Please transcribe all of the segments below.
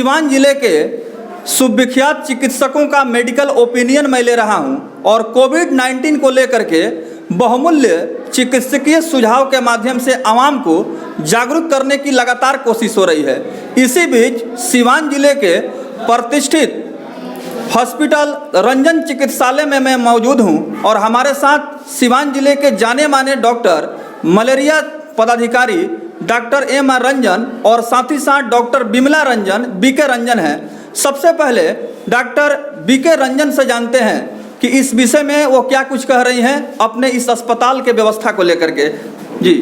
सीवान जिले के सुविख्यात चिकित्सकों का मेडिकल ओपिनियन मैं ले रहा हूं और कोविड-19 को लेकर के बहुमूल्य चिकित्सकीय सुझाव के माध्यम से आवाम को जागरूक करने की लगातार कोशिश हो रही है। इसी बीच सीवान जिले के प्रतिष्ठित हॉस्पिटल रंजन चिकित्सालय में मैं मौजूद हूं और हमारे साथ सीवान जिले के जाने माने डॉक्टर मलेरिया पदाधिकारी डॉक्टर एम.आर. रंजन और साथ ही साथ डॉक्टर बिमला रंजन बीके रंजन हैं। सबसे पहले डॉक्टर बीके रंजन से जानते हैं कि इस विषय में वो क्या कुछ कह रही हैं अपने इस अस्पताल के व्यवस्था को लेकर के। जी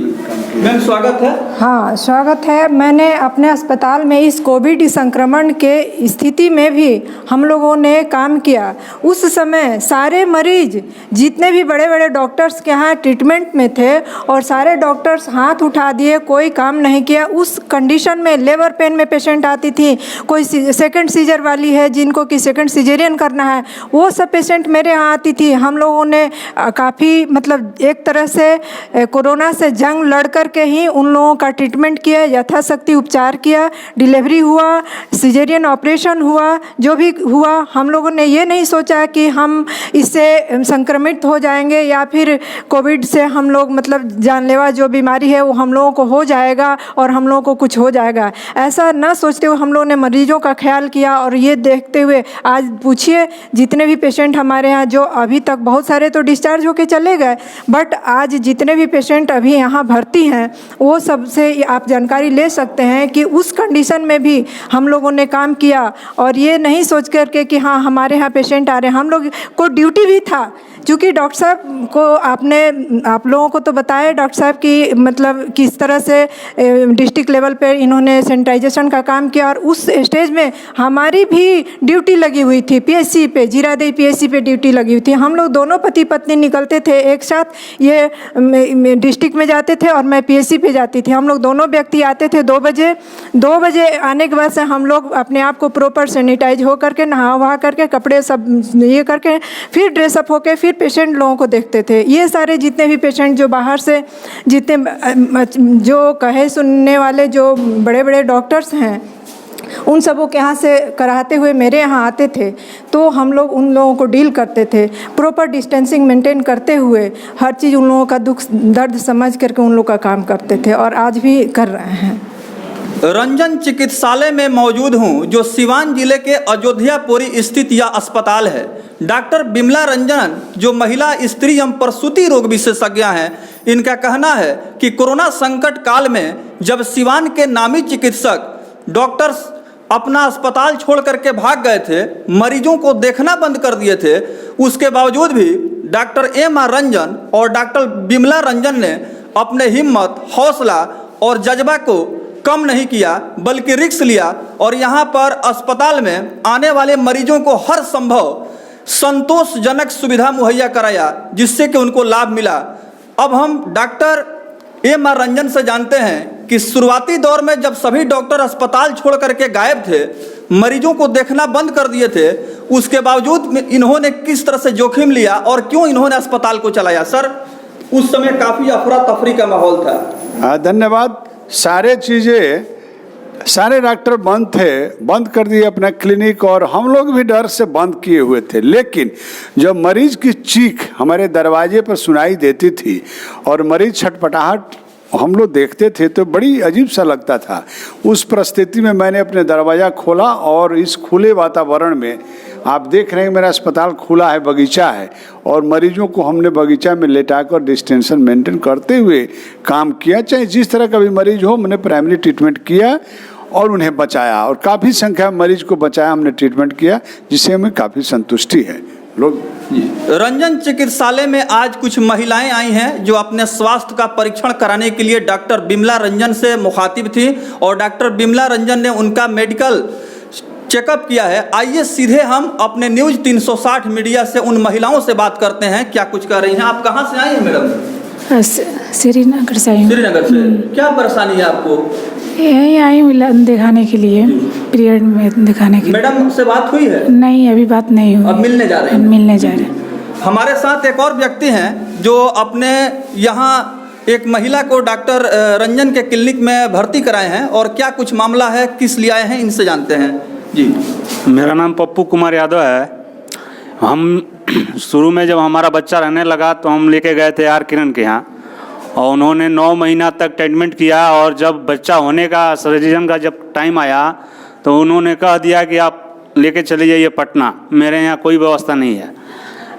मैम स्वागत है। हाँ स्वागत है। मैंने अपने अस्पताल में इस कोविड संक्रमण के स्थिति में भी हम लोगों ने काम किया। उस समय सारे मरीज जितने भी बड़े बड़े डॉक्टर्स के यहाँ ट्रीटमेंट में थे और सारे डॉक्टर्स हाथ उठा दिए, कोई काम नहीं किया। उस कंडीशन में लेबर पेन में पेशेंट आती थी, कोई सेकंड सीजर वाली है जिनको कि सेकंड सीजरियन करना है, वो सब पेशेंट मेरे यहाँ आती थी। हम लोगों ने काफ़ी मतलब एक तरह से कोरोना से जंग लड़ करके ही उन लोगों का ट्रीटमेंट किया, यथाशक्ति उपचार किया, डिलीवरी हुआ, सिजेरियन ऑपरेशन हुआ, जो भी हुआ हम लोगों ने ये नहीं सोचा कि हम इससे संक्रमित हो जाएंगे या फिर कोविड से हम लोग मतलब जानलेवा जो बीमारी है वो हम लोगों को हो जाएगा और हम लोगों को कुछ हो जाएगा, ऐसा ना सोचते हुए हम लोगों ने मरीजों का ख्याल किया। और ये देखते हुए आज पूछिए जितने भी पेशेंट हमारे यहाँ, जो अभी तक बहुत सारे तो डिस्चार्ज होके चले गए, बट आज जितने भी पेशेंट अभी यहाँ भर्ती हैं वो सबसे आप जानकारी ले सकते हैं कि उस कंडीशन में भी हम लोगों ने काम किया। और ये नहीं सोच करके कि हाँ हमारे यहाँ पेशेंट आ रहे हैं, हम लोग को ड्यूटी भी था। क्योंकि डॉक्टर साहब को आप लोगों को तो बताया डॉक्टर साहब की मतलब किस तरह से डिस्ट्रिक्ट लेवल पे इन्होंने सैनिटाइजेशन का काम किया और उस स्टेज में हमारी भी ड्यूटी लगी हुई थी। पीएचसी पे, जीरादेई पीएचसी पे ड्यूटी लगी हुई थी। हम लोग दोनों पति पत्नी निकलते थे एक साथ, ये डिस्ट्रिक्ट में जाते थे और मैं पीएचसी पे जाती थी। हम लोग दोनों व्यक्ति आते थे 2 बजे। 2 बजे आने के बाद से हम लोग अपने आप को प्रॉपर सैनिटाइज हो करके, नहा वहा करके, कपड़े सब ये करके फिर ड्रेसअप होकर फिर पेशेंट लोगों को देखते थे। ये सारे जितने भी पेशेंट जो बाहर से जितने जो कहे सुनने वाले जो बड़े बड़े डॉक्टर्स हैं उन सबों के यहाँ से कराते हुए मेरे यहाँ आते थे, तो हम लोग उन लोगों को डील करते थे प्रॉपर डिस्टेंसिंग मेंटेन करते हुए, हर चीज़ उन लोगों का दुख दर्द समझ करके उन लोग का काम करते थे और आज भी कर रहे हैं। रंजन चिकित्सालय में मौजूद हूं जो सीवान जिले के अयोध्यापुरी स्थित यह अस्पताल है। डॉक्टर बिमला रंजन जो महिला, स्त्री एवं प्रसूति रोग विशेषज्ञ हैं, इनका कहना है कि कोरोना संकट काल में जब सीवान के नामी चिकित्सक डॉक्टर्स अपना अस्पताल छोड़ करके भाग गए थे, मरीजों को देखना बंद कर दिए थे, उसके बावजूद भी डॉक्टर एम.आर. रंजन और डॉक्टर बिमला रंजन ने अपने हिम्मत, हौसला और जज्बा को कम नहीं किया बल्कि रिस्क लिया और यहाँ पर अस्पताल में आने वाले मरीजों को हर संभव संतोषजनक सुविधा मुहैया कराया, जिससे कि उनको लाभ मिला। अब हम डॉक्टर एम.आर. रंजन से जानते हैं कि शुरुआती दौर में जब सभी डॉक्टर अस्पताल छोड़ करके गायब थे, मरीजों को देखना बंद कर दिए थे, उसके बावजूद इन्होंने किस तरह से जोखिम लिया और क्यों इन्होंने अस्पताल को चलाया? सर, उस समय काफ़ी अफरा तफरी का माहौल था। धन्यवाद। सारे डॉक्टर बंद थे, बंद कर दिए अपना क्लिनिक और हम लोग भी डर से बंद किए हुए थे। लेकिन जब मरीज की चीख हमारे दरवाजे पर सुनाई देती थी और मरीज छटपटाहट हम लोग देखते थे तो बड़ी अजीब सा लगता था। उस परिस्थिति में मैंने अपने दरवाज़ा खोला और इस खुले वातावरण में आप देख रहे हैं मेरा अस्पताल खुला है, बगीचा है और मरीजों को हमने बगीचा में लेटाकर डिस्टेंशन मेंटेन करते हुए काम किया। चाहे जिस तरह का भी मरीज हो, हमने प्राइमरी ट्रीटमेंट किया और उन्हें बचाया और काफ़ी संख्या में मरीज को बचाया, हमने ट्रीटमेंट किया, जिससे हमें काफ़ी संतुष्टि है। लोग रंजन चिकित्सालय में आज कुछ महिलाएं आई हैं जो अपने स्वास्थ्य का परीक्षण कराने के लिए डॉक्टर बिमला रंजन से मुखातिब थी और डॉक्टर बिमला रंजन ने उनका मेडिकल चेकअप किया है। आइए सीधे हम अपने न्यूज़ 360 मीडिया से उन महिलाओं से बात करते हैं, क्या कुछ कर रही हैं। आप कहाँ से आई हैं मैडम? श्रीनगर से आई हूँ। श्रीनगर से। क्या परेशानी है आपको? यही आई हूँ दिखाने के लिए, पीरियड में दिखाने के लिए। मैडम से बात हुई है? नहीं, अभी बात नहीं हुई। अब मिलने जा रहे हैं? मिलने जा रहे हैं। हमारे साथ एक और व्यक्ति हैं जो अपने यहाँ एक महिला को डॉक्टर रंजन के क्लिनिक में भर्ती कराए हैं और क्या कुछ मामला है, किस लिए आए हैं, इनसे जानते हैं। जी। मेरा नाम पप्पू कुमार यादव है। हम शुरू में जब हमारा बच्चा रहने लगा तो हम लेके गए थे आर किरण के यहाँ, और उन्होंने 9 महीना तक ट्रीटमेंट किया। और जब बच्चा होने का सर्जरी का जब टाइम आया तो उन्होंने कह दिया कि आप लेके चले जाइए पटना, मेरे यहाँ कोई व्यवस्था नहीं है।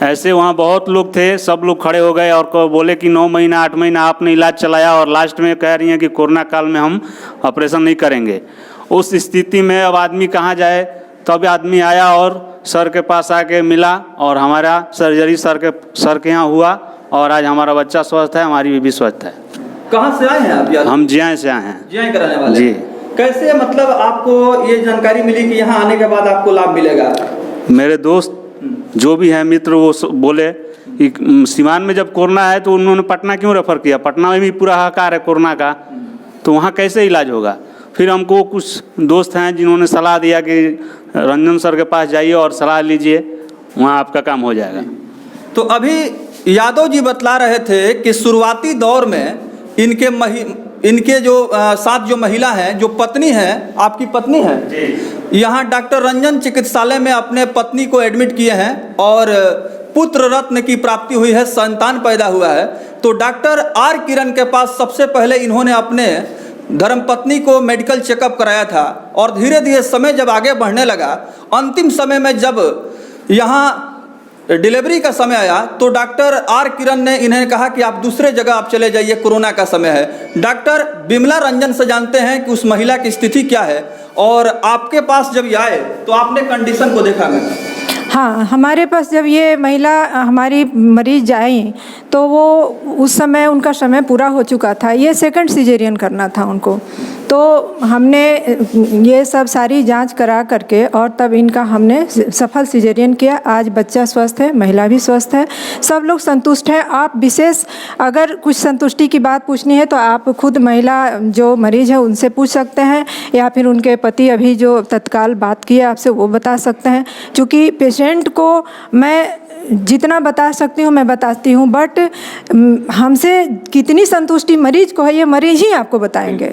ऐसे वहाँ बहुत लोग थे, सब लोग खड़े हो गए और बोले कि 9 महीना 8 महीना आपने इलाज चलाया और लास्ट में कह रही हैं कि कोरोना काल में हम ऑपरेशन नहीं करेंगे। उस स्थिति में अब आदमी कहाँ जाए। तब आदमी आया और सर के पास आके मिला और हमारा सर्जरी सर के यहाँ हुआ और आज हमारा बच्चा स्वस्थ है, हमारी बीवी स्वस्थ है। कहाँ से आए हैं आप यादव? हम जियाँ से आए हैं। जियाँ कराने वाले जी। कैसे मतलब आपको ये जानकारी मिली कि यहाँ आने के बाद आपको लाभ मिलेगा? मेरे दोस्त जो भी हैं मित्र वो बोले कि सिवान में जब कोरोना है तो उन्होंने पटना क्यों रेफर किया, पटना में भी पूरा हाहाकार है कोरोना का, तो वहाँ कैसे इलाज होगा। फिर हमको कुछ दोस्त हैं जिन्होंने सलाह दिया कि रंजन सर के पास जाइए और सलाह लीजिए, वहाँ आपका काम हो जाएगा। तो अभी यादव जी बतला रहे थे कि शुरुआती दौर में इनके जो साथ जो महिला हैं, जो पत्नी है, आपकी पत्नी है, यहाँ डॉक्टर रंजन चिकित्सालय में अपने पत्नी को एडमिट किए हैं और पुत्र रत्न की प्राप्ति हुई है, संतान पैदा हुआ है। तो डॉक्टर आर किरण के पास सबसे पहले इन्होंने अपने धर्मपत्नी को मेडिकल चेकअप कराया था और धीरे धीरे समय जब आगे बढ़ने लगा, अंतिम समय में जब यहाँ डिलीवरी का समय आया तो डॉक्टर आर किरण ने इन्हें कहा कि आप दूसरे जगह आप चले जाइए, कोरोना का समय है। डॉक्टर बिमला रंजन से जानते हैं कि उस महिला की स्थिति क्या है और आपके पास जब ये आए तो आपने कंडीशन को देखा मैं? हाँ, हमारे पास जब ये महिला हमारी मरीज आई तो वो उस समय उनका समय पूरा हो चुका था, ये सेकंड सिजेरियन करना था उनको। तो हमने ये सब सारी जांच करा करके और तब इनका हमने सफल सिजेरियन किया। आज बच्चा स्वस्थ है, महिला भी स्वस्थ है, सब लोग संतुष्ट हैं। आप विशेष अगर कुछ संतुष्टि की बात पूछनी है तो आप खुद महिला जो मरीज है उनसे पूछ सकते हैं, या फिर उनके पति अभी जो तत्काल बात की है आपसे वो बता सकते हैं। क्योंकि पेशेंट को मैं जितना बता सकती हूँ मैं बताती हूँ, बट हमसे कितनी संतुष्टि मरीज को है ये मरीज ही आपको बताएंगे,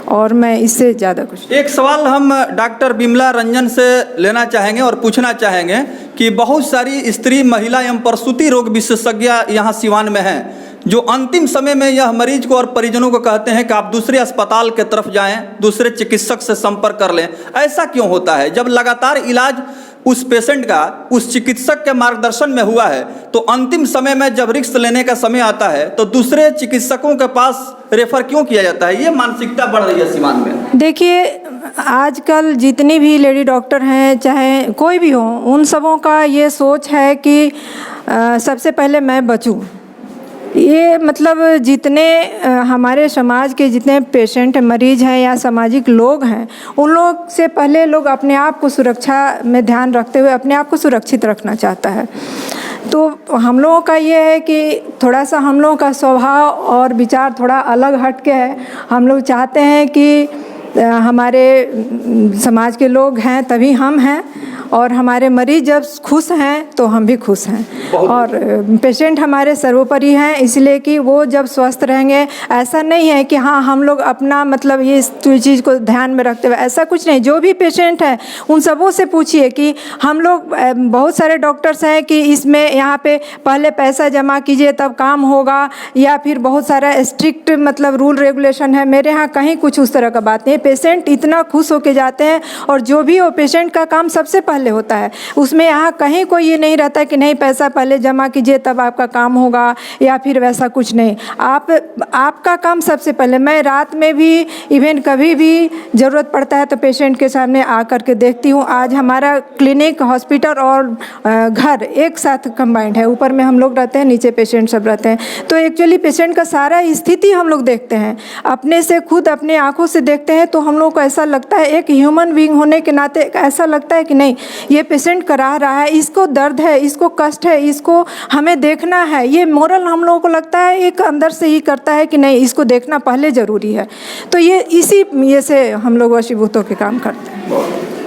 और मैं इससे ज़्यादा कुछ। एक सवाल हम डॉक्टर बिमला रंजन से लेना चाहेंगे और पूछना चाहेंगे कि बहुत सारी स्त्री, महिला एवं प्रसूति रोग विशेषज्ञ यहाँ सिवान में हैं, जो अंतिम समय में यह मरीज को और परिजनों को कहते हैं कि आप दूसरे अस्पताल के तरफ जाएं, दूसरे चिकित्सक से संपर्क कर लें। ऐसा क्यों होता है? जब लगातार इलाज उस पेशेंट का उस चिकित्सक के मार्गदर्शन में हुआ है तो अंतिम समय में जब रिस्क लेने का समय आता है तो दूसरे चिकित्सकों के पास रेफर क्यों किया जाता है? ये मानसिकता बढ़ रही है सिवान में। देखिए, आजकल जितनी भी लेडी डॉक्टर हैं चाहे कोई भी हो, उन सबों का ये सोच है कि सबसे पहले मैं बचूं। ये मतलब जितने हमारे समाज के जितने पेशेंट मरीज हैं या सामाजिक लोग हैं, उन लोग से पहले लोग अपने आप को सुरक्षा में ध्यान रखते हुए अपने आप को सुरक्षित रखना चाहता है। तो हम लोगों का ये है कि थोड़ा सा हम लोगों का स्वभाव और विचार थोड़ा अलग हटके है। हम लोग चाहते हैं कि हमारे समाज के लोग हैं तभी हम हैं, और हमारे मरीज जब खुश हैं तो हम भी खुश हैं, और पेशेंट हमारे सर्वोपरि हैं, इसलिए कि वो जब स्वस्थ रहेंगे। ऐसा नहीं है कि हाँ हम लोग अपना मतलब ये चीज़ को ध्यान में रखते हुए, ऐसा कुछ नहीं। जो भी पेशेंट हैं उन सबों से पूछिए कि हम लोग बहुत सारे डॉक्टर्स हैं कि इसमें यहाँ पे पहले पैसा जमा कीजिए तब काम होगा, या फिर बहुत सारा स्ट्रिक्ट मतलब रूल रेगुलेशन है। मेरे यहाँ कहीं कुछ उस तरह का बात नहीं है। पेशेंट इतना खुश होके जाते हैं, और जो भी हो पेशेंट का काम सबसे पहले होता है। उसमें यहाँ कहीं कोई ये नहीं रहता कि नहीं पैसा पहले जमा कीजिए तब आपका काम होगा, या फिर वैसा कुछ नहीं। आपका काम सबसे पहले। मैं रात में भी इवन कभी भी ज़रूरत पड़ता है तो पेशेंट के सामने आ कर के देखती हूँ। आज हमारा क्लिनिक, हॉस्पिटल और घर एक साथ कंबाइंड है। ऊपर में हम लोग रहते हैं, नीचे पेशेंट सब रहते हैं। तो एक्चुअली पेशेंट का सारा स्थिति हम लोग देखते हैं, अपने से खुद अपने आँखों से देखते हैं। तो हम लोग को ऐसा लगता है, एक ह्यूमन बीइंग होने के नाते ऐसा लगता है कि नहीं ये पेशेंट करा रहा है, इसको दर्द है, इसको कष्ट है, इसको हमें देखना है। ये मोरल हम लोगों को लगता है एक अंदर से ही करता है कि नहीं इसको देखना पहले ज़रूरी है। तो ये इसी ये से हम लोग वशीभूतों के काम करते हैं।